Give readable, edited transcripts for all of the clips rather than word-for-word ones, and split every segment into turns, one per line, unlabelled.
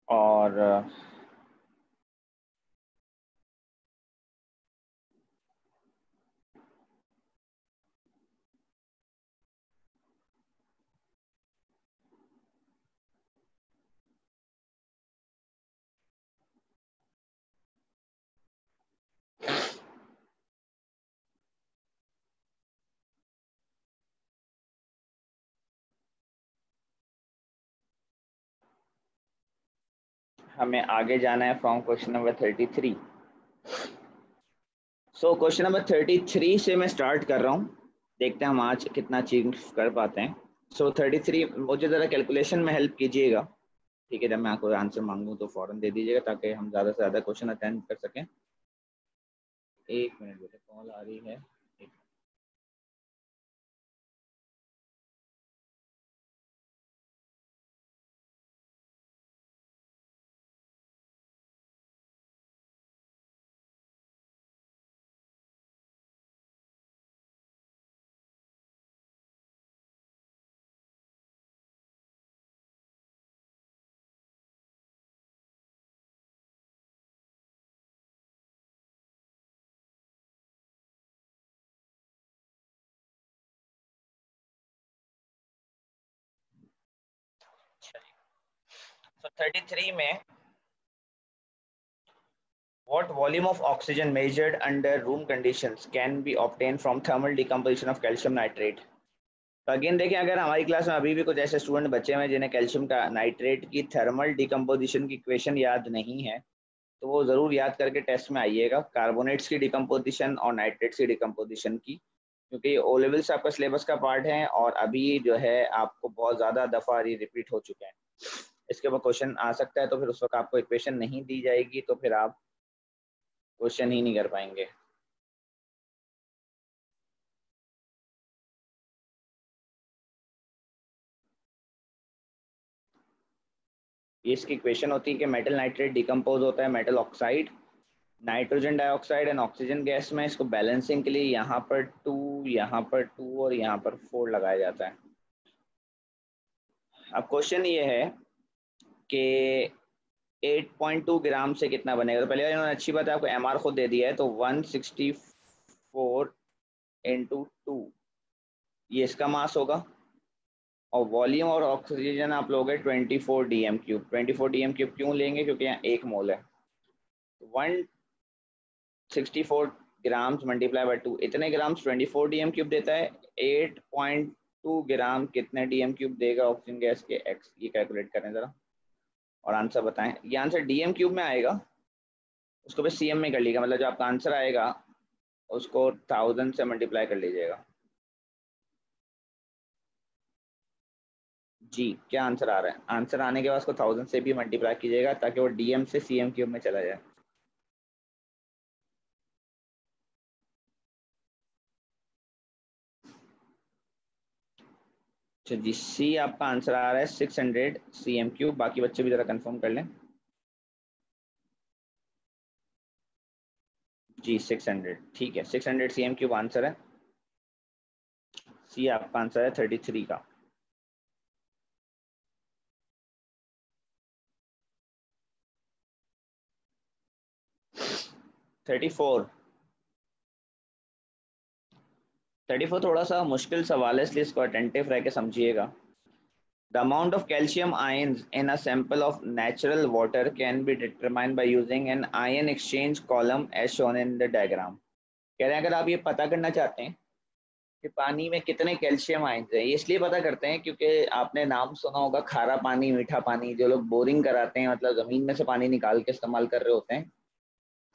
और हमें आगे जाना है from question number 33। So question number 33 से मैं स्टार्ट कर रहा हूँ, देखते हैं हम आज कितना अचीव कर पाते हैं। सो 33 मुझे ज़रा कैलकुलेशन में हेल्प कीजिएगा, ठीक है। जब मैं आपको आंसर मांगूँ तो फ़ौरन दे दीजिएगा ताकि हम ज़्यादा से ज़्यादा क्वेश्चन अटेंड कर सकें। एक मिनट बेटे, कॉल आ रही है। So 33 में what volume of oxygen measured under room conditions can be obtained from thermal decomposition of calcium nitrate। तो अगेन देखें, अगर हमारी क्लास में अभी भी कुछ ऐसे स्टूडेंट बचे हुए हैं जिन्हें कैल्शियम का नाइट्रेट की थर्मल डिकम्पोजिशन की इक्वेशन याद नहीं है, तो वो ज़रूर याद करके टेस्ट में आइएगा, कार्बोनेट्स की डिकम्पोजिशन और नाइट्रेट्स की डिकम्पोजिशन की, क्योंकि ओ लेवल से आपका सिलेबस का पार्ट है और अभी जो है आपको बहुत ज़्यादा दफ़ा रिपीट हो चुके हैं। इसके ऊपर क्वेश्चन आ सकता है, तो फिर उस वक्त आपको इक्वेशन नहीं दी जाएगी, तो फिर आप क्वेश्चन ही नहीं कर पाएंगे। इसकी इक्वेशन होती है कि मेटल नाइट्रेट डिकम्पोज होता है metal oxide, nitrogen dioxide and oxygen gas में। इसको बैलेंसिंग के लिए यहाँ पर 2, यहाँ पर 2 और यहाँ पर 4 लगाया जाता है। अब क्वेश्चन ये है कि 8.2 ग्राम से कितना बनेगा। तो पहले इन्होंने अच्छी बात है आपको एमआर खुद दे दिया है, तो 164 इंटू 2 ये इसका मास होगा, और वॉल्यूम और ऑक्सीजन आप लोगे 24 D M cube. 24 D M cube क्यों लेंगे, क्योंकि यहाँ 1 मोल है। 164 ग्राम्स मल्टीप्लाई बाय 2, इतने ग्राम्स 24 डी एम क्यूब देता है। 8.2 ग्राम कितने डी एम क्यूब देगा ऑक्सीजन गैस के एक्स, ये कैलकुलेट करें ज़रा और आंसर बताएं। ये आंसर डी एम क्यूब में आएगा, उसको भी सी एम में कर लीजिएगा, मतलब जो आपका आंसर आएगा उसको 1000 से मल्टीप्लाई कर लीजिएगा। जी क्या आंसर आ रहा है? आंसर आने के बाद उसको 1000 से भी मल्टीप्लाई कीजिएगा ताकि वो डीएम से सीएम क्यूब में चला जाए। अच्छा जी, सी आपका आंसर आ रहा है 600 सीएम क्यूब। बाकी बच्चे भी जरा कंफर्म कर लें। जी 600, ठीक है, 600 सीएम क्यूब आंसर है। सी आपका आंसर है 33 का। थर्टी फोर 34 थोड़ा सा मुश्किल सवाल है, इसलिए इसको अटेंटिव रह के समझिएगा। The amount of calcium ions in a sample of natural water can be determined by using an ion exchange column as shown in the diagram। कह रहे हैं अगर आप ये पता करना चाहते हैं कि पानी में कितने कैल्शियम आयंस हैं, ये इसलिए पता करते हैं क्योंकि आपने नाम सुना होगा खारा पानी, मीठा पानी। जो लोग बोरिंग कराते हैं, मतलब ज़मीन में से पानी निकाल के इस्तेमाल कर रहे होते हैं,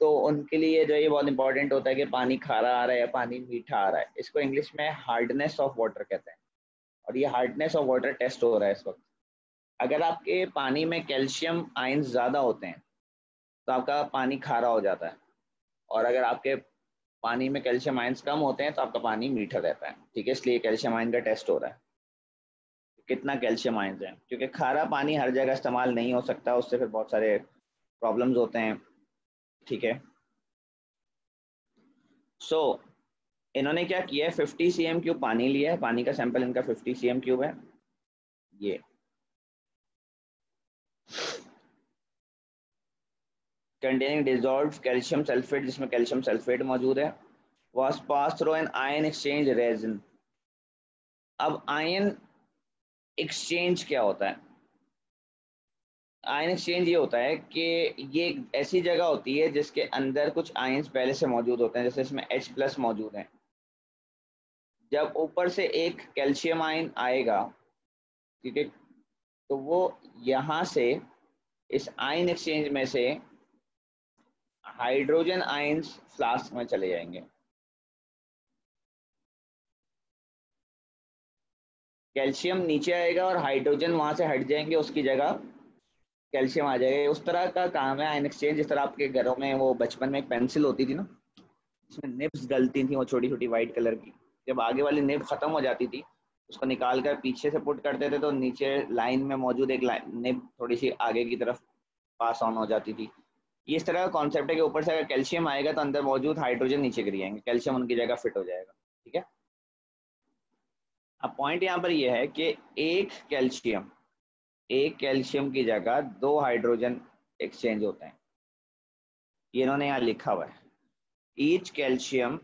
तो उनके लिए जो ये बहुत इंपॉर्टेंट होता है कि पानी खारा आ रहा है या पानी मीठा आ रहा है। इसको इंग्लिश में हार्डनेस ऑफ वाटर कहते हैं, और ये हार्डनेस ऑफ वाटर टेस्ट हो रहा है इस वक्त। अगर आपके पानी में कैल्शियम आयंस ज़्यादा होते हैं तो आपका पानी खारा हो जाता है, और अगर आपके पानी में कैल्शियम आयंस कम होते हैं तो आपका पानी मीठा रहता है, ठीक है। इसलिए कैल्शियम आयन का टेस्ट हो रहा है कितना कैल्शियम आयंस है, क्योंकि खारा पानी हर जगह इस्तेमाल नहीं हो सकता, उससे फिर बहुत सारे प्रॉब्लम्स होते हैं, ठीक है। सो इन्होंने क्या किया है, 50 सी एम क्यूब पानी लिया है, पानी का सैंपल इनका 50 सी एम क्यूब है। ये containing dissolved calcium sulfate, जिसमें कैल्शियम सल्फेट मौजूद है, was passed through an ion exchange resin. अब आयन एक्सचेंज क्या होता है? आयन एक्सचेंज ये होता है कि ये एक ऐसी जगह होती है जिसके अंदर कुछ आयन्स पहले से मौजूद होते हैं, जैसे इसमें H+ मौजूद है। जब ऊपर से एक कैल्शियम आयन आएगा, ठीक है, तो वो यहाँ से इस आयन एक्सचेंज में से हाइड्रोजन आयन्स फ्लास्क में चले जाएंगे। कैल्शियम नीचे आएगा और हाइड्रोजन वहां से हट जाएंगे, उसकी जगह कैल्शियम आ जाएगा। उस तरह का काम है आयन एक्सचेंज। जिस तरह आपके घरों में वो बचपन में एक पेंसिल होती थी ना, इसमें निब्स डलती थी, वो छोटी छोटी वाइट कलर की। जब आगे वाली निब खत्म हो जाती थी, उसको निकाल कर पीछे से पुट करते थे, तो नीचे लाइन में मौजूद एक निब थोड़ी सी आगे की तरफ पास ऑन हो जाती थी। ये इस तरह का कॉन्सेप्ट है कि ऊपर से अगर कैल्शियम आएगा तो अंदर मौजूद हाइड्रोजन नीचे गिर जाएंगे, कैल्शियम उनकी जगह फिट हो जाएगा। ठीक है। अब पॉइंट यहाँ पर यह है कि एक कैल्शियम की जगह दो हाइड्रोजन एक्सचेंज होते हैं। ये इन्होंने यहाँ लिखा हुआ है, each calcium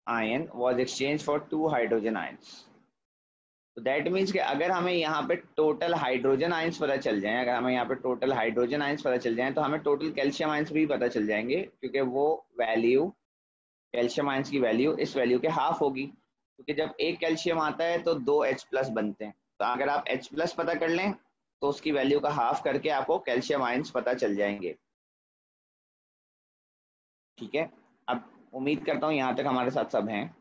ion was exchange for 2 hydrogen ions. तो दैट मीन्स कि अगर हमें यहाँ पे टोटल हाइड्रोजन आयंस पता चल जाए, अगर हमें यहाँ पे टोटल हाइड्रोजन आयंस पता चल जाए, तो हमें टोटल कैल्शियम आयंस भी पता चल जाएंगे, क्योंकि वो वैल्यू, कैल्शियम आयंस की वैल्यू इस वैल्यू के हाफ होगी। क्योंकि जब एक कैल्शियम आता है तो दो H+ बनते हैं, तो अगर आप H+ पता कर लें तो उसकी वैल्यू का हाफ करके आपको कैल्शियम आयंस पता चल जाएंगे। ठीक है। अब उम्मीद करता हूँ यहाँ तक हमारे साथ सब हैं।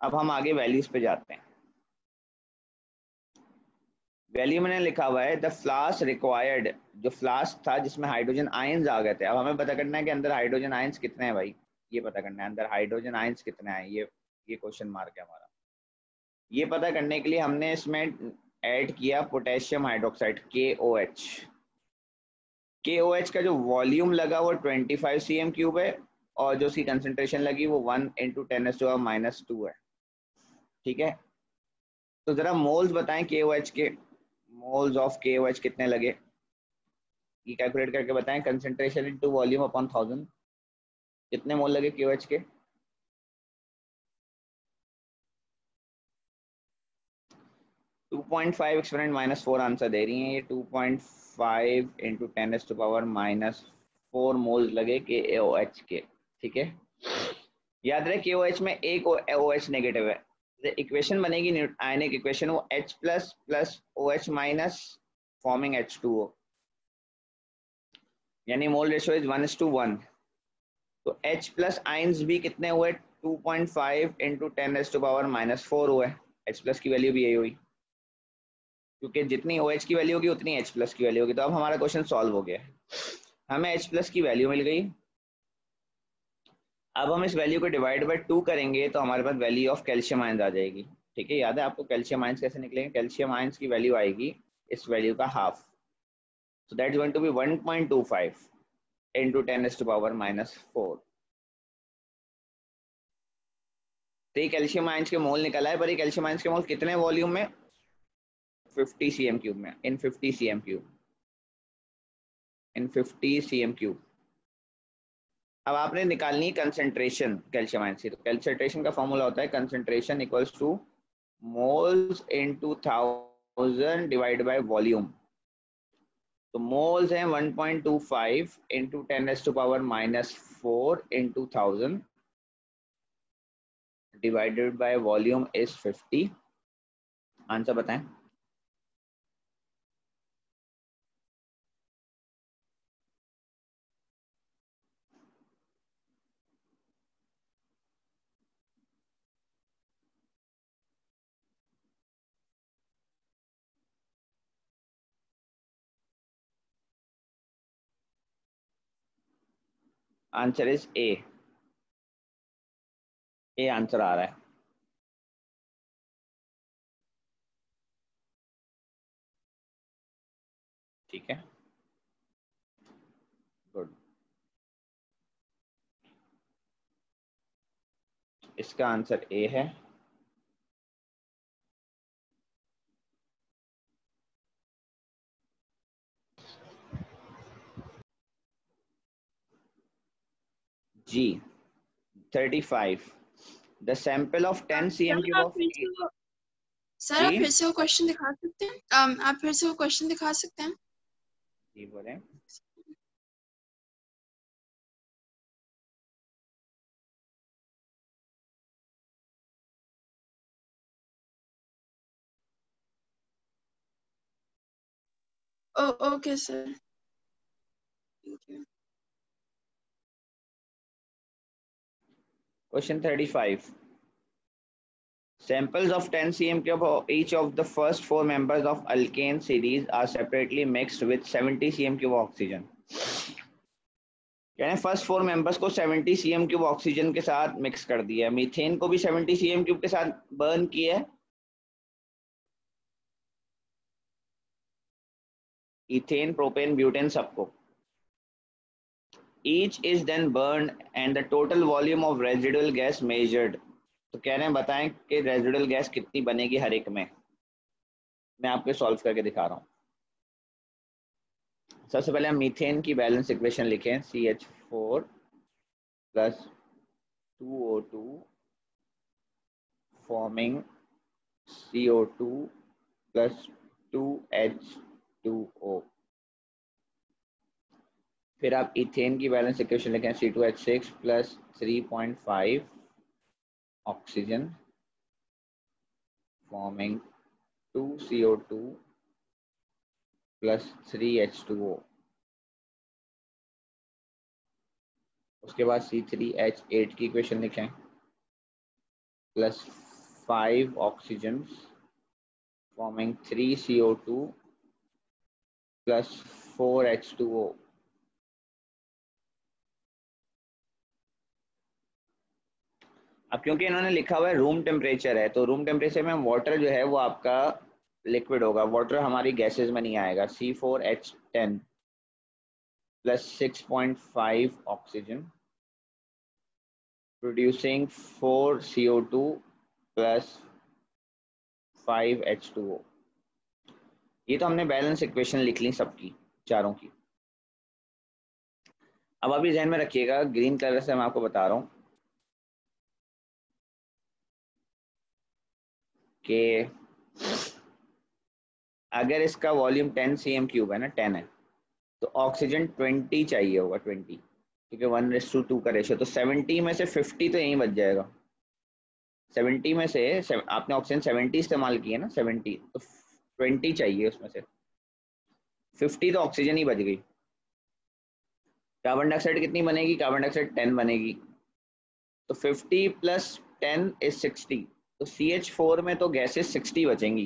अब हम आगे वैल्यूज पे जाते हैं। वैल्यू मैंने लिखा हुआ है द फ्लास्क रिक्वायर्ड, जो फ्लास्क था जिसमें हाइड्रोजन आयंस आ गए थे। अब हमें पता करना है कि अंदर हाइड्रोजन आयंस कितने हैं भाई, ये पता करना है अंदर हाइड्रोजन आयंस कितने हैं। ये क्वेश्चन मार्क है हमारा। ये पता करने के लिए हमने इसमें ऐड किया पोटेशियम हाइड्रोक्साइड KOH। KOH का जो वॉल्यूम लगा वो 25 cm³ है, और जो उसकी कंसेंट्रेशन लगी वो 1 × 10⁻⁻² है। ठीक है। तो जरा मोल्स बताएं KOH के, मोल्स ऑफ KOH कितने लगे, ये कैलकुलेट करके बताएं। कंसेंट्रेशन इनटू वॉल्यूम अपॉन 1000, कितने मोल लगे KOH के? 2.5 एक्सपोनेंट -4 आंसर दे रही हैं ये। 2.5 × 10⁻⁻4 मोल्स लगे KOH के। ठीक है। याद रहे KOH में एक OH नेगेटिव है। इक्वेशन बनेगी आयनिक इक्वेशन, वो H+ + OH- फॉर्मिंग H2O, यानी मोल रेशियो इज 1:1। तो H+ आयंस भी कितने हुए? 2.5 × 10⁻⁻4 हुए। H+ की वैल्यू भी यही हुई, क्योंकि जितनी OH की वैल्यू होगी उतनी H+ की वैल्यू होगी। तो अब हमारा क्वेश्चन सॉल्व हो गया, हमें H+ की वैल्यू मिल गई। अब हम इस वैल्यू को डिवाइड बाय 2 करेंगे तो हमारे पास वैल्यू ऑफ कैल्शियम आयंस आ जाएगी। ठीक है। याद है आपको कैल्शियम आयंस कैसे निकलेंगे? कैल्शियम आयंस की वैल्यू आएगी इस वैल्यू का half, so that is going to be 1.25 into 10⁻⁻4। तो ये कैल्शियम आयंस के मोल निकला है, पर ये कैल्शियम आयंस के मोल कितने वॉल्यूम में? 50 cm³ में, इन 50 cm³, इन 50 cm³। अब आपने निकालनी है कंसेंट्रेशन कैल्शियम आयंस की। तो कंसेंट्रेशन का फॉर्मूला होता है concentration equals two moles into 1000 divide by volume. तो मोल्स हैं 1.25 × 10⁻⁻4 × 1000 divided by volume is 50। Answer बताएं। आंसर इज ए आंसर आ रहा है। ठीक है, गुड। इसका आंसर ए है। जी 35 the sample of 10 cm cube of
sir आप फिर से वो क्वेश्चन दिखा सकते हैं? आप फिर से वो क्वेश्चन दिखा सकते हैं?
जी बोले।
Okay sir, thank you.
Question 35 samples of 10 cm cube of each of the first four members of alkane series are separately mixed with 70 cm cube of oxygen। यानी फर्स्ट फोर मेंबर्स को 70 cm cube oxygen के साथ mix कर दिया, methane को भी 70 cm cube के साथ बर्न किया है, इथेन प्रोपेन ब्यूटेन सबको। Each is then burn and the total volume of residual gas measured. तो कह रहे हैं बताएं कि रेजिडुअल गैस कितनी बनेगी हर एक में। मैं आपको सॉल्व करके दिखा रहा हूँ। सबसे पहले हम मीथेन की बैलेंस इक्वेशन लिखें, CH4 plus 2O2 forming CO2 plus 2H2O। फिर आप इथेन की बैलेंस इक्वेशन लिखें, C2H6 plus 3.5 oxygen forming 2CO2 plus 3H2O। उसके बाद C3H8 की इक्वेशन लिखें, plus 5 oxygen forming 3CO2 plus 4H2O। अब क्योंकि इन्होंने लिखा हुआ है रूम टेम्परेचर है, तो रूम टेम्परेचर में वाटर जो है वो आपका लिक्विड होगा, वाटर हमारी गैसेस में नहीं आएगा। C4H10 plus 6.5 oxygen producing 4CO2 plus 5H2O। ये तो हमने बैलेंस इक्वेशन लिख ली सबकी, चारों की। अब अभी ध्यान में रखिएगा, ग्रीन कलर से मैं आपको बता रहा हूँ कि अगर इसका वॉल्यूम 10 cm क्यूब है ना, 10 है, तो ऑक्सीजन 20 चाहिए होगा, 20, क्योंकि 1:2 का रेशियो। तो 70 में से 50 तो यहीं बच जाएगा। 70 में से आपने ऑक्सीजन 70 इस्तेमाल की है ना, 70, तो 20 चाहिए उसमें से। 50 तो ऑक्सीजन ही बच गई। कार्बन डाइऑक्साइड कितनी बनेगी? कार्बन डाइऑक्साइड 10 बनेगी। तो 50 प्लस 10 इज 60। तो CH4 में तो गैसेस 60 बचेंगी,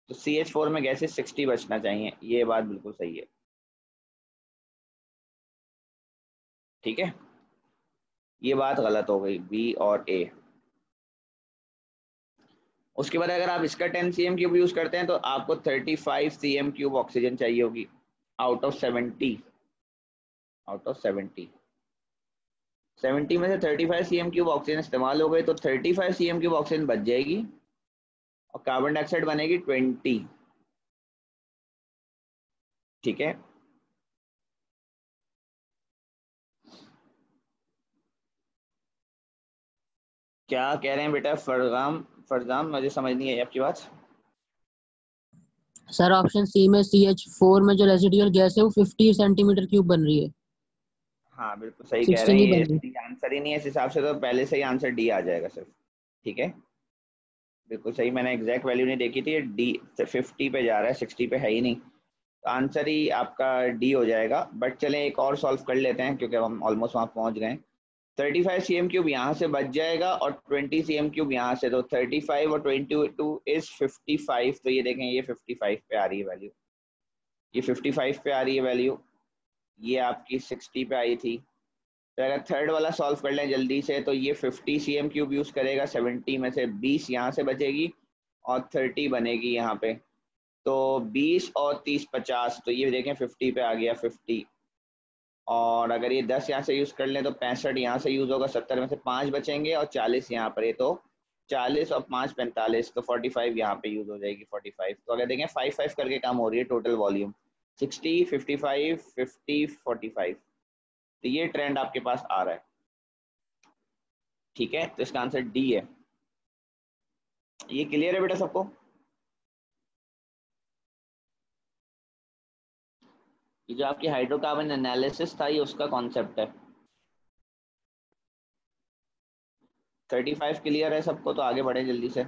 तो CH4 में गैसेस 60 बचना चाहिए। ये बात बिल्कुल सही है, ठीक है। ये बात गलत हो गई, बी और ए। उसके बाद अगर आप इसका 10 cm क्यूब यूज करते हैं तो आपको 35 cm क्यूब ऑक्सीजन चाहिए होगी आउट ऑफ 70। आउट ऑफ 70 में से 35 cm क्यूब ऑक्सीजन इस्तेमाल हो गई, तो 35 cm क्यूब ऑक्सीजन बच जाएगी और कार्बन डाइऑक्साइड बनेगी 20, ठीक है। क्या कह रहे हैं बेटा फरजाम? फरजाम मुझे समझ नहीं आई आपकी बात।
सर ऑप्शन सी में CH4 में जो रेसिडुअल गैस है वो 50 सेंटीमीटर क्यूब बन रही है।
हाँ बिल्कुल सही कह
60
रहे हैं,
नहीं
ये
बन रही।
डी आंसर ही नहीं है इस हिसाब से, तो पहले से ही आंसर डी आ जाएगा सिर्फ, ठीक है। बिल्कुल सही, मैंने एग्जैक्ट वैल्यू नहीं देखी थी, डी 50 पे जा रहा है, 60 पे है ही नहीं, तो आंसर ही आपका डी हो जाएगा। बट चलें एक और सॉल्व कर लेते हैं क्योंकि हम ऑलमोस्ट वहाँ पहुँच गए। 35 cm क्यूब यहाँ से बच जाएगा और 20 cm क्यूब यहाँ से, तो 35 और 22 इज 55। तो ये देखें, ये 55 पे आ रही है वैल्यू, ये 55 पे आ रही है वैल्यू, ये आपकी 60 पे आई थी। तो अगर थर्ड वाला सॉल्व कर लें जल्दी से, तो ये 50 cm क्यूब यूज करेगा, 70 में से 20 यहाँ से बचेगी और 30 बनेगी यहाँ पे। तो 20 और 30 50, तो ये देखें 50 पे आ गया 50। और अगर ये 10 यहाँ से यूज कर लें तो 65 यहाँ से यूज होगा, 70 में से 5 बचेंगे और 40 यहाँ पर है, तो 40 और 5 45, तो 45 यहाँ पे यूज हो जाएगी 45। तो अगर देखें 5 करके कम हो रही है टोटल वॉल्यूम, 60 55 50 45। तो ये ट्रेंड आपके पास आ रहा है। ठीक है, तो इसका आंसर डी है। ये क्लियर है बेटा सबको? ये जो आपकी हाइड्रोकार्बन एनालिसिस था ये उसका कॉन्सेप्ट है। 35 क्लियर है सबको, तो आगे बढ़े जल्दी से।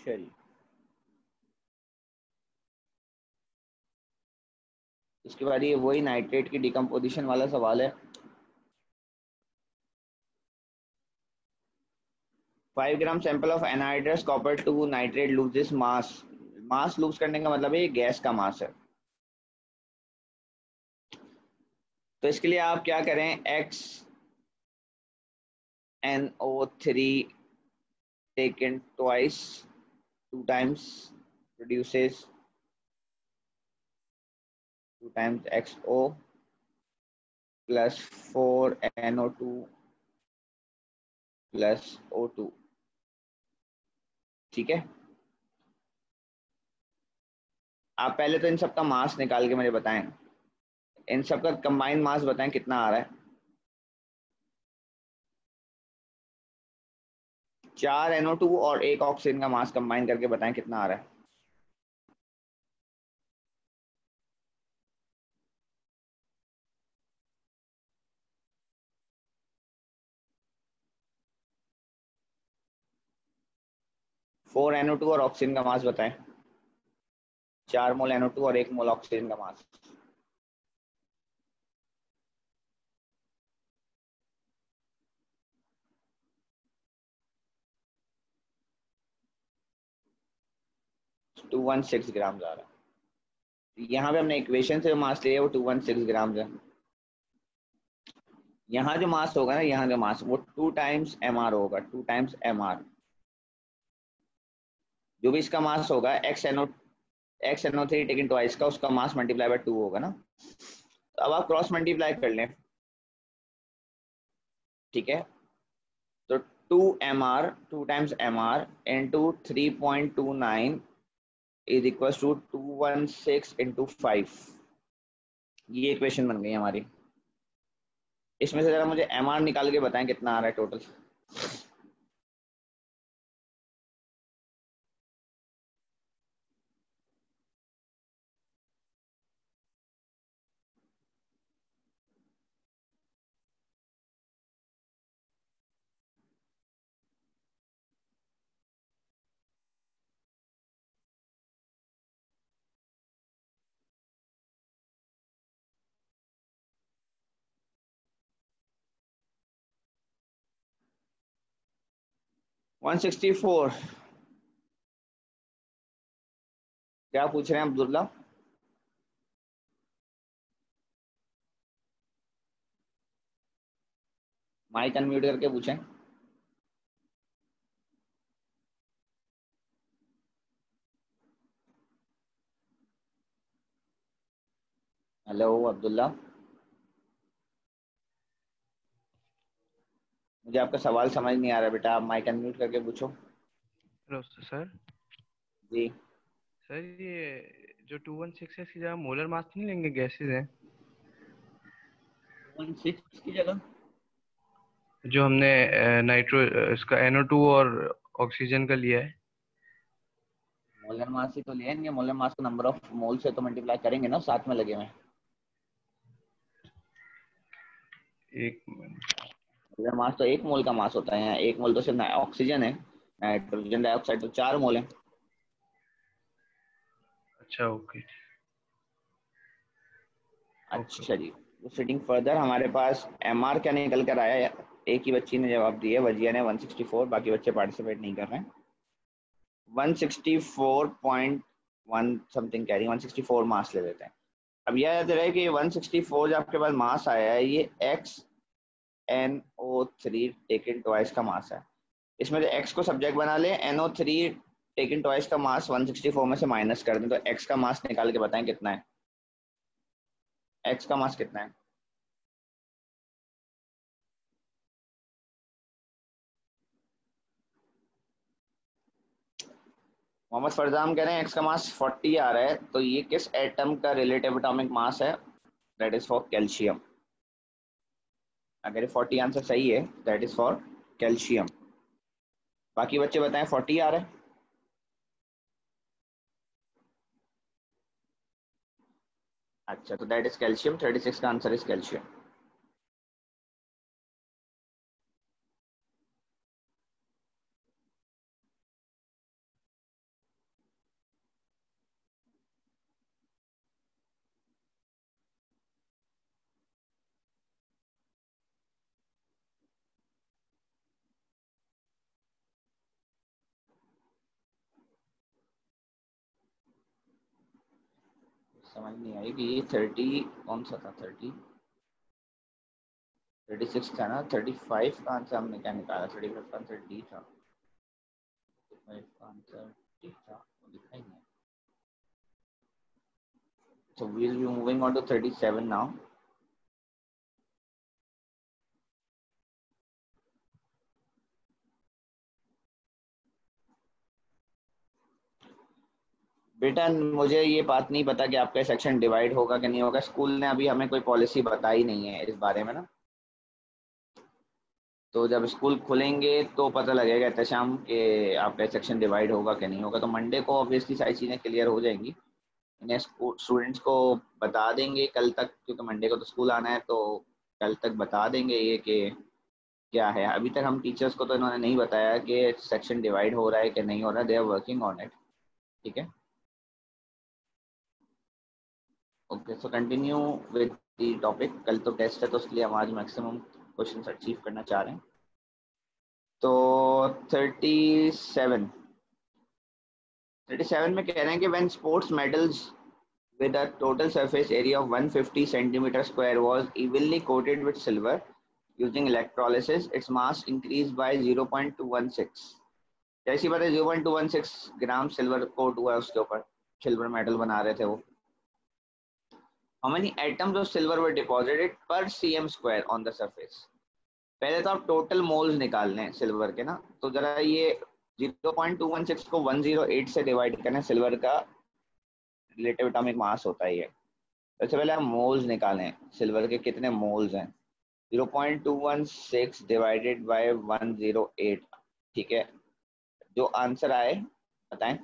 चलिए, इसके बाद ये वही नाइट्रेट की डिकम्पोजिशन वाला सवाल है। 5 gram sample of anhydrous copper two nitrate loses mass. Mass loose करने का मतलब है ये गैस का मास है। तो इसके लिए आप क्या करें, XnO3 taken twice, 2 times produces 2 times XO plus 4NO2 plus O2। ठीक है, आप पहले तो इन सब का मास निकाल के मुझे बताएं, इन सब का कंबाइंड मास बताएं कितना आ रहा है। 4 NO2 और 1 ऑक्सीजन का मास कंबाइन करके बताएं कितना आ रहा है। फोर NO2 और ऑक्सीजन का मास बताएं। 4 मोल NO2 और 1 मोल ऑक्सीजन का मास। टू 216 ग्राम आ रहा है। यहाँ पे हमने इक्वेशन से मास लिया वो 216 ग्राम है। यहाँ जो मास होगा ना, यहाँ का मास वो 2 टाइम्स MR होगा, 2 टाइम्स MR। जो भी इसका मास होगा XnO3 टेकन ट्वाइस का, उसका मास मल्टीप्लाई बाय 2 होगा ना। तो अब आप क्रॉस मल्टीप्लाई कर लें, ठीक है। तो 2MR 2 times MR into 3.29 is equal to 216 into 5। ये इक्वेशन बन गई हमारी। इसमें से जरा मुझे MR निकाल के बताएं कितना आ रहा है टोटल। वन 164। क्या पूछ रहे हैं अब्दुल्ला? माइक अनम्यूट करके पूछें। हेलो अब्दुल्ला, मुझे आपका सवाल समझ नहीं आ रहा बेटा, आप माइक अनम्यूट करके पूछो।
Hello sir.
जी
सर ये जो 216 है इसकी जगह मोलर मास नहीं लेंगे, गैसेज हैं
16 की जगह
जो हमने नाइट्रो इसका NO2 और ऑक्सीजन का लिया है।
मोलर मास ही तो लेंगे, मोलर मास को नंबर ऑफ मोल से तो मल्टीप्लाई करेंगे ना, साथ में लगे हुए।
एक मिनट।
मोलर मास तो 1 मोल का मास होता है, यहाँ 1 मोल तो सिर्फ ऑक्सीजन है, नाइट्रोजन डाइऑक्साइड तो 4 मोल है।
अच्छा ओके।
अच्छा जी, प्रोसीडिंग फर्दर हमारे पास MR क्या निकल कर आया है। एक ही बच्ची ने जवाब दिया, वजिया ने 164, बाकी बच्चे पार्टिसिपेट नहीं कर रहे हैं। 164.1 समथिंग कह रही है, 164 मास ले लेते हैं। अब यह याद रहे कि 164 जो आपके पास मास आया है ये XnO3 टेकन ट्वाइस का मास है। इसमें से X को सब्जेक्ट बना लें, NO3 टेकन ट्वाइस का मास 164 में से माइनस कर दें, तो X का मास निकाल के बताएं कितना है। X का मास कितना है? मोहम्मद फरजाम कह रहे हैं एक्स का मास 40 आ रहा है, तो ये किस एटम का रिलेटिव एटॉमिक मास है? That is for calcium. अगर 40 आंसर सही है, दैट इज फॉर कैल्शियम। बाकी बच्चे बताएं 40 आ रहा है? अच्छा, तो दैट इज कैल्शियम। 36 का आंसर इज कैल्शियम। समझ नहीं आई कि ये 30 कौन सा था? 36 था ना? 35 का आंसर हमने क्या निकाला? 35 का आंसर डी था। 35 का आंसर डी था, वो दिखा ही नहीं। So we'll be moving on to 37 now. बेटा मुझे ये बात नहीं पता कि आपका सेक्शन डिवाइड होगा कि नहीं होगा। स्कूल ने अभी हमें कोई पॉलिसी बताई नहीं है इस बारे में ना, तो जब स्कूल खुलेंगे तो पता लगेगा एहतशाम के आपका सेक्शन डिवाइड होगा कि नहीं होगा। तो मंडे को ऑब्वियसली सारी चीज़ें क्लियर हो जाएंगी। इन्हें स्टूडेंट्स को बता देंगे कल तक, क्योंकि मंडे को तो स्कूल आना है, तो कल तक बता देंगे ये कि क्या है। अभी तक हम टीचर्स को तो इन्होंने नहीं बताया कि सेक्शन डिवाइड हो रहा है कि नहीं हो रहा है। They are working on it. ठीक है, okay. So continue with the topic. कल तो टेस्ट है, तो इसलिए हम आज मैक्सिमम क्वेश्चन अचीव करना चाह रहे हैं। तो 37 में कह रहे हैं कि when sports medals with a total surface area of 150 centimeter square was evenly coated with silver using electrolysis, its mass increased by 0.216। जैसी बात है, 0.216 ग्राम सिल्वर कोट हुआ है उसके ऊपर, सिल्वर मेडल बना रहे थे वो। How many atoms of silver were deposited per cm square on the surface? पहले तो आप टोटल मोल्स निकालने हैं सिल्वर के ना, तो जरा ये 0.216 को 108 से डिवाइड करना। सिल्वर का रिलेटिव एटॉमिक मास होता है ये। सबसे पहले हम मोल्स निकालें, सिल्वर के कितने मोल्स हैं। 0.216 डिवाइडेड बाय 108। ठीक है, जो आंसर आए बताएं।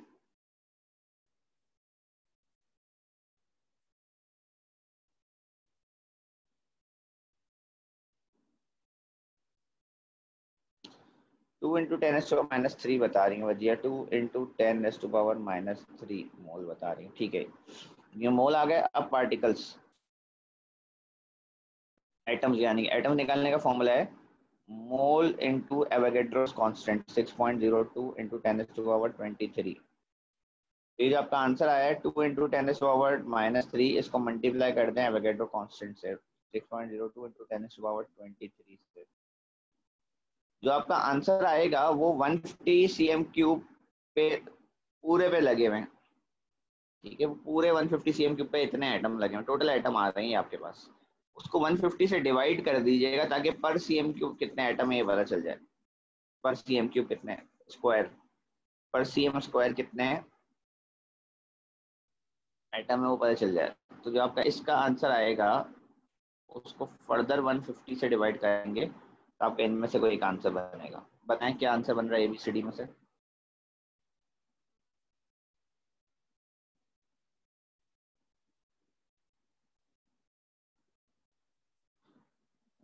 Two into ten S to minus three बता रही है भजिया। 2 × 10⁻³ मोल बता रही है। ठीक है, ये मोल आ गए। अब पार्टिकल्स, एटम्स, यानी एटम निकालने का फॉर्मूला है मोल इंटू एवोगैड्रोस कांस्टेंट 6.02 × 10⁻23। ये जो आपका आंसर आया है 2 × 10⁻³ इसको मल्टीप्लाई कर दें एवोगैड्रो कांस्टेंट से 6.02 × 10⁻23 से। जो आपका आंसर आएगा वो 150 cm³ पे पूरे पे लगे हुए हैं। ठीक है, पूरे 150 cm³ पे इतने एटम लगे हुए, टोटल एटम आ रहे हैं आपके पास। उसको 150 से डिवाइड कर दीजिएगा ताकि पर cm³ कितने एटम है ये पता चल जाए। पर cm³ कितने स्क्वायर, पर cm² कितने एटम है वो पता चल जाए। तो जो आपका इसका आंसर आएगा उसको फर्दर 150 से डिवाइड करेंगे तो आपका इनमें से कोई एक आंसर बनेगा। बताएं क्या आंसर बन रहा है ABCD में से।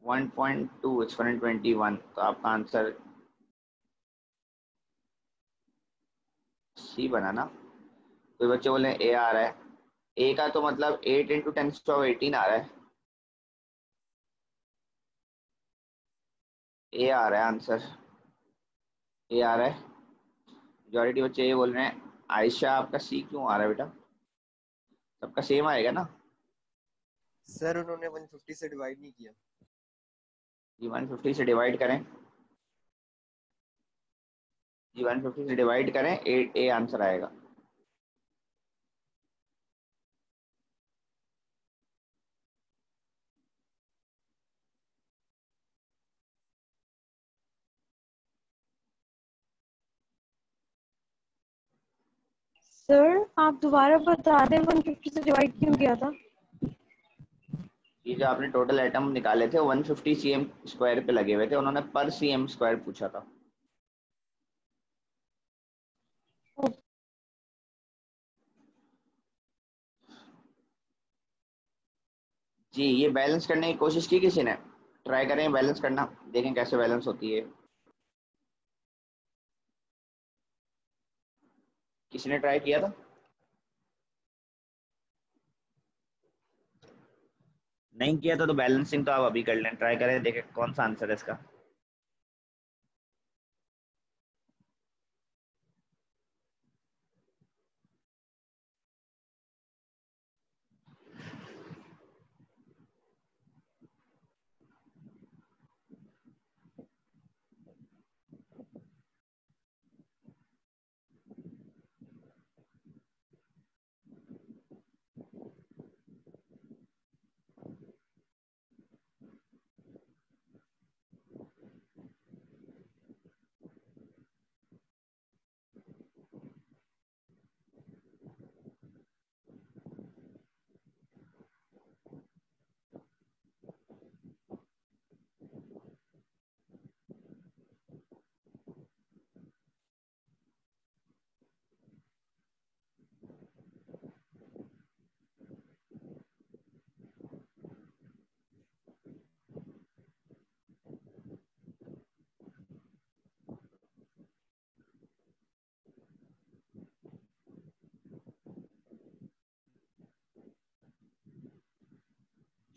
1.2 एक्सपोनेंट 21, तो आपका आंसर सी बना ना। कोई बच्चे बोले ए आ रहा है, ए का तो मतलब 8 × 10⁻18 आ रहा है। ए आ रहा है आंसर, ए आ रहा है। मेजॉरिटी बच्चे ये बोल रहे हैं। आयशा आपका सी क्यों आ रहा है बेटा? सबका सेम आएगा ना?
सर उन्होंने 150 से डिवाइड नहीं किया।
जी 150 से डिवाइड करें, जी 150 से डिवाइड करें, ए आंसर आएगा।
सर आप दोबारा बता दें 150 से डिवाइड क्यों किया था?
ये जो आपने टोटल एटम निकाले थे 150 cm स्क्वायर पे लगे हुए थे, उन्होंने पर cm स्क्वायर पूछा था। जी, ये बैलेंस करने की कोशिश की किसी ने? ट्राई करें बैलेंस करना, देखें कैसे बैलेंस होती है। किसी ने ट्राई किया था? नहीं किया था तो बैलेंसिंग तो आप अभी कर लें, ट्राई करें, देखें कौन सा आंसर है इसका।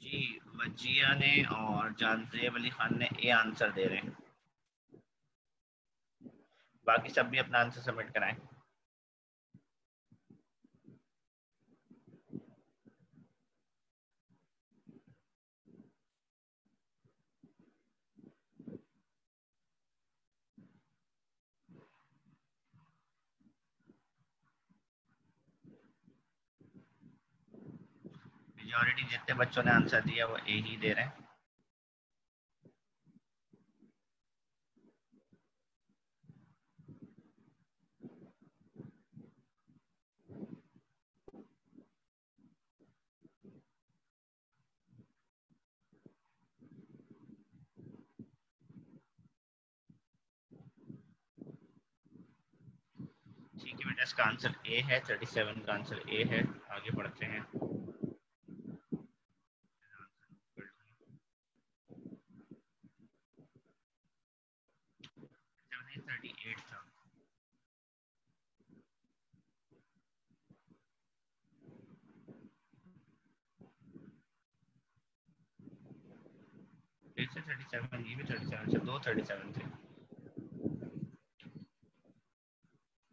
जी, वजिया ने और जानजेब अली खान ने ए आंसर दे रहे हैं। बाकी सब भी अपना आंसर सबमिट कराएं। मेजॉरिटी जितने बच्चों ने आंसर दिया वो ए ही दे रहे हैं। ठीक है बेटा, इसका आंसर ए है, 37 का आंसर ए है। आगे बढ़ते हैं। 38 था। फिर से 37, ये भी 37 से, दो 37 थे।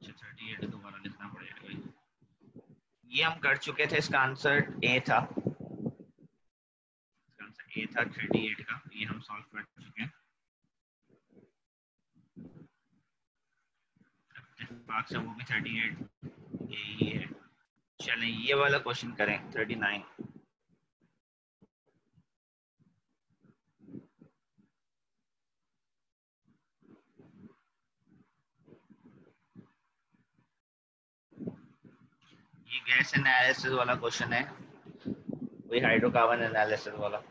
अच्छा, 38 दोबारा लिखना पड़ेगा भाई। ये हम कर चुके थे, इसका आंसर ए था। इसका आंसर ए था 38 का, ये हम सॉल्व कर चुके हैं। इत्तेफाक से वो भी 38 ए ही है। चलें ये वाला क्वेश्चन करें, 39। ये गैस एनालिसिस वाला क्वेश्चन है, वही हाइड्रोकार्बन एनालिसिस वाला।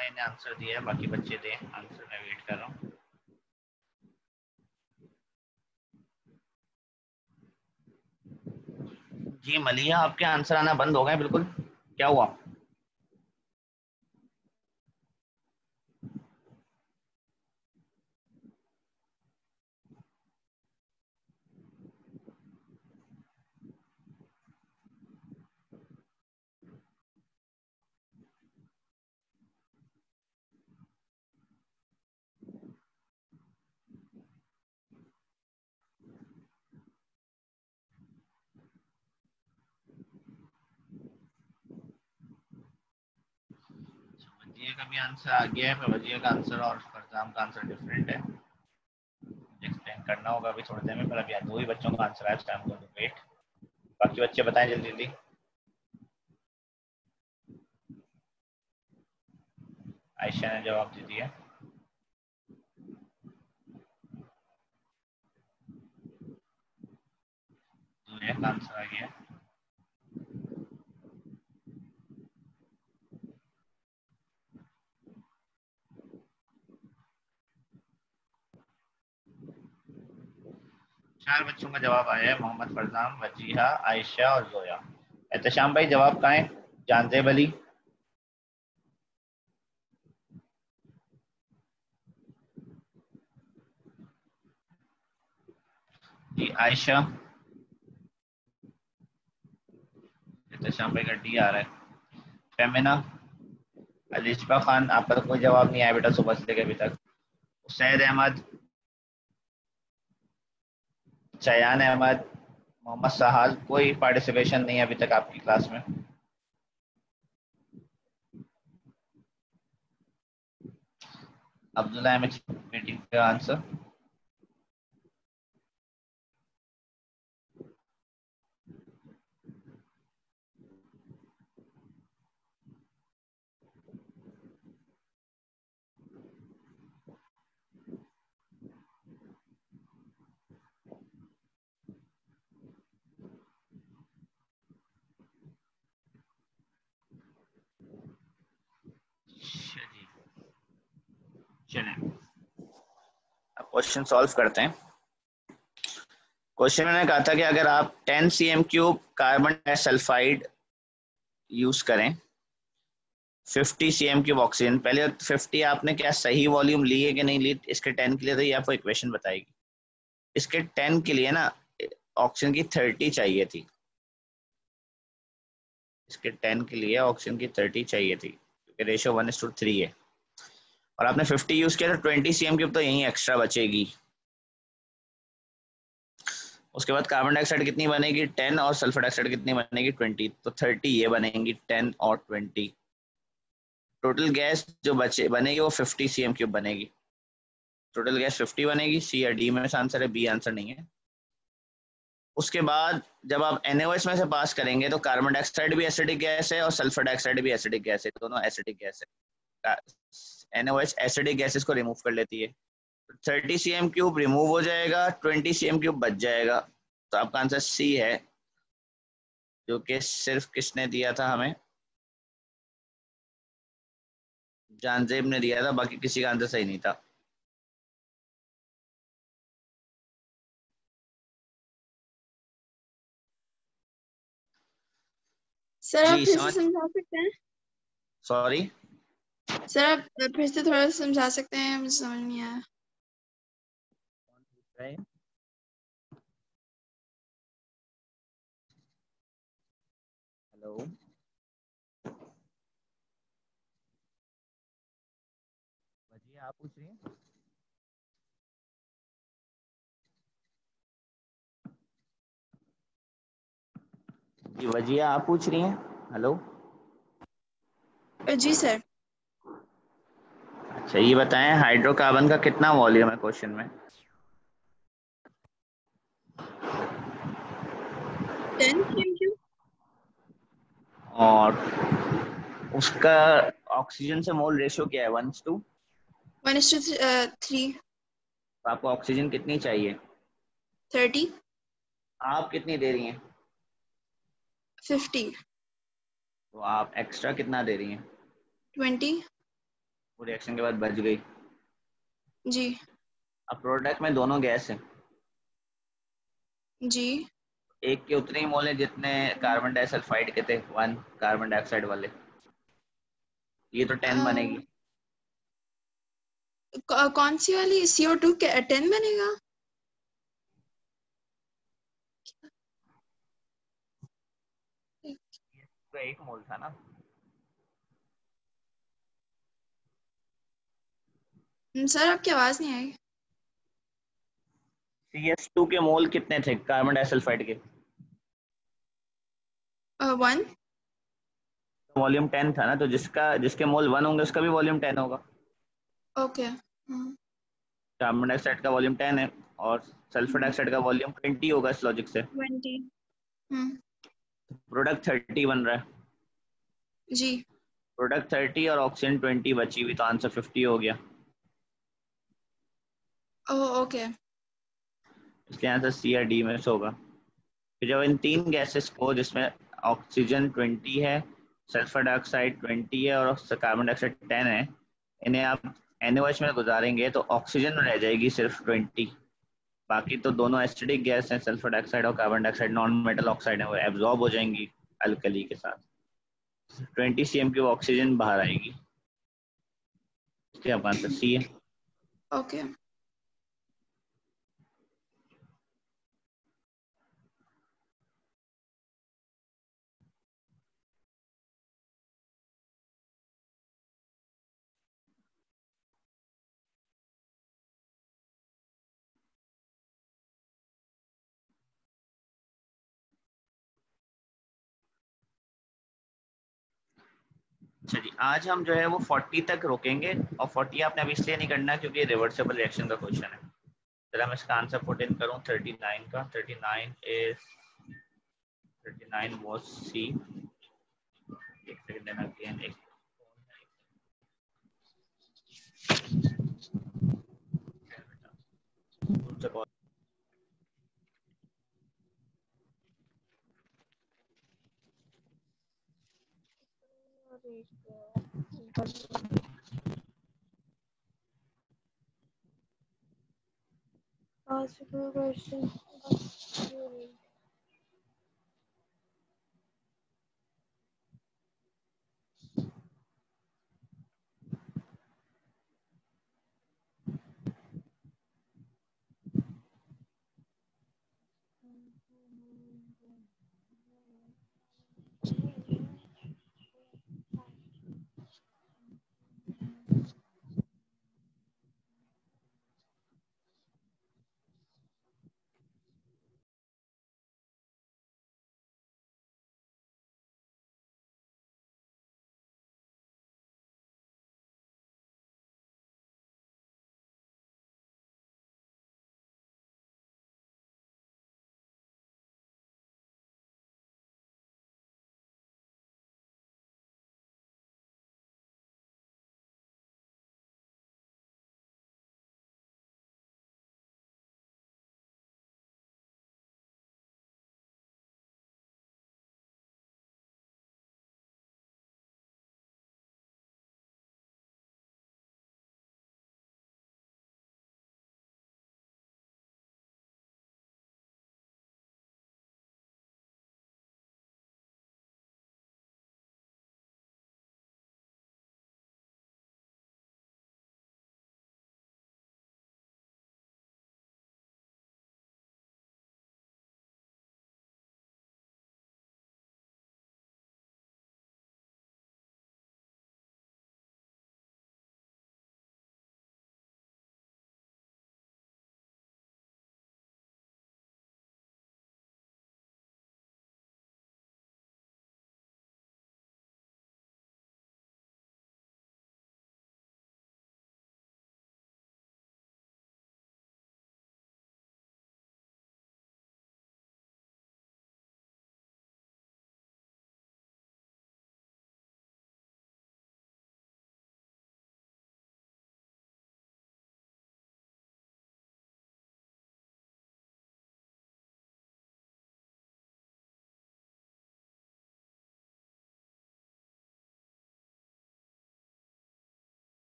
भाई ने आंसर दिया है, बाकी बच्चे दें आंसर, मैं वेट कर रहा हूँ। जी मलिया, आपके आंसर आना बंद हो गए बिल्कुल, क्या हुआ? वजिया का भी आंसर आ गया है, पर वजिया का आंसर और फरजाम का आंसर डिफरेंट है, एक्सप्लेन करना होगा अभी थोड़ी देर में, पर अभी 2 ही बच्चों का आंसर है, टाइम को वेट। बाकी बच्चे बताएं जल्दी जल्दी। आयशा ने जवाब दे दिया। जोया का आंसर आ गया। चार बच्चों का जवाब आया है, मोहम्मद फरजाम, वजीहा, आयशा और जोया। एहतशाम भाई जवाब कहाँ है? जानजेब अली, जी आयशा, एहतशाम भाई का डी आ रहा है। फेमिना, अलिशबा खान, आपका तो कोई जवाब नहीं आया बेटा सुबह से लेकर अभी तक। सैयद अहमद, चयान अहमद, मोहम्मद सहाल, कोई पार्टिसिपेशन नहीं है अभी तक आपकी क्लास में। अब्दुल्ला अहमद मीटिंग का आंसर। चलें अब क्वेश्चन सॉल्व करते हैं। क्वेश्चन में कहा था कि अगर आप 10 cm³ कार्बन डाइसल्फाइड यूज करें 50 cm³ ऑक्सीजन, पहले 50 आपने क्या सही वॉल्यूम ली है कि नहीं ली, इसके 10 के लिए तो ये आपको इक्वेशन बताएगी। इसके 10 के लिए ना ऑक्सीजन की 30 चाहिए थी, इसके 10 के लिए ऑक्सीजन की 30 चाहिए थी, क्योंकि रेशियो 1:3 है, और आपने 50 यूज किया तो 20 cm³ तो यहीं एक्स्ट्रा बचेगी। उसके बाद कार्बन डाइऑक्साइड कितनी बनेगी 10, और सल्फर डाइऑक्साइड कितनी बनेगी 20, तो 30 ये बनेंगी 10 और 20। टोटल गैस जो बचे बनेगी वो 50 cm³ बनेगी। टोटल गैस 50 बनेगी। सी या डी में से आंसर है, बी आंसर नहीं है। उसके बाद जब आप NaOH में से पास करेंगे तो कार्बन डाइऑक्साइड भी एसिडिक गैस है और सल्फर डाइऑक्साइड भी एसिडिक गैस है, दोनों एसिडिक गैस है। NaOH एसिडिक गैसेस को रिमूव कर लेती है, 30 cm³ रिमूव हो जाएगा, 20 cm³ बच जाएगा, तो आपका आंसर सी है, जो कि सिर्फ किसने दिया था हमें, जानजेब ने दिया था, बाकी किसी का आंसर सही नहीं था।
सर आप
जी
फिर से
समझ,
समझा सकते हैं?
सॉरी
सर आप फिर से थोड़ा सा समझा सकते हैं, मुझे समझ नहीं आया।
हेलो, वजिया आप पूछ रही हैं? जी वजिया आप पूछ रही हैं? हेलो,
जी सर।
अच्छा ये बताएं हाइड्रोकार्बन का कितना वॉल्यूम है क्वेश्चन में?
10 cm³।
और उसका ऑक्सीजन से मोल रेशियो क्या है? 1:3।
1:3।
तो आपको ऑक्सीजन कितनी चाहिए?
30।
आप कितनी दे रही हैं?
50।
तो आप एक्स्ट्रा कितना दे रही हैं?
20।
वो रिएक्शन के बाद बच गई।
जी
अब प्रोडक्ट में दोनों गैस है,
जी
एक के उतने ही मोल है जितने कार्बन डाइसल्फाइड के थे, 1 कार्बन डाइऑक्साइड वाले। ये तो 10 बनेगी।
कौन सी वाली CO2 के 10 बनेगा?
तो 1 मोल था ना।
सर आपकी आवाज नहीं आई।
CH2 के मोल कितने थे कार्बन डाइसल्फाइड के?
1।
वॉल्यूम 10 था ना, तो जिसके मोल 1 होंगे उसका भी वॉल्यूम 10 होगा।
ओके।
कार्बन डाइऑक्साइड का वॉल्यूम 10 है और सल्फर डाइऑक्साइड का वॉल्यूम 20 होगा इस लॉजिक से।
20।
प्रोडक्ट 30 बन रहा है।
जी
प्रोडक्ट 30 और ऑक्सीजन 20 बची हुई, तो आंसर 50 हो गया।
ओके।
इसलिए आंसर सी या डी में से होगा। फिर जब इन 3 गैसेस को, जिसमें ऑक्सीजन 20 है, सल्फर डाइऑक्साइड 20 है और कार्बन डाइऑक्साइड 10 है, इन्हें आप NaOH में गुजारेंगे तो ऑक्सीजन रह जाएगी सिर्फ 20। बाकी तो दोनों एसिडिक गैस हैं, सल्फर डाइऑक्साइड और carbon dioxide non metal oxide है, वो एब्जॉर्ब हो जाएंगी अल्कली के साथ। 20 cm की ऑक्सीजन बाहर आएगी। इसलिए आपका आंसर सी है।
ओके।
अच्छा जी, आज हम जो है वो 40 तक रोकेंगे, और 40 आपने अभी इसलिए नहीं करना क्योंकि रिवर्सिबल रिएक्शन का क्वेश्चन है। चलो मैं इसका आंसर पुट इन करूँ 39 का। 39 was C। एक सेकंड देना, अगेन एक कॉल।
Ask the question.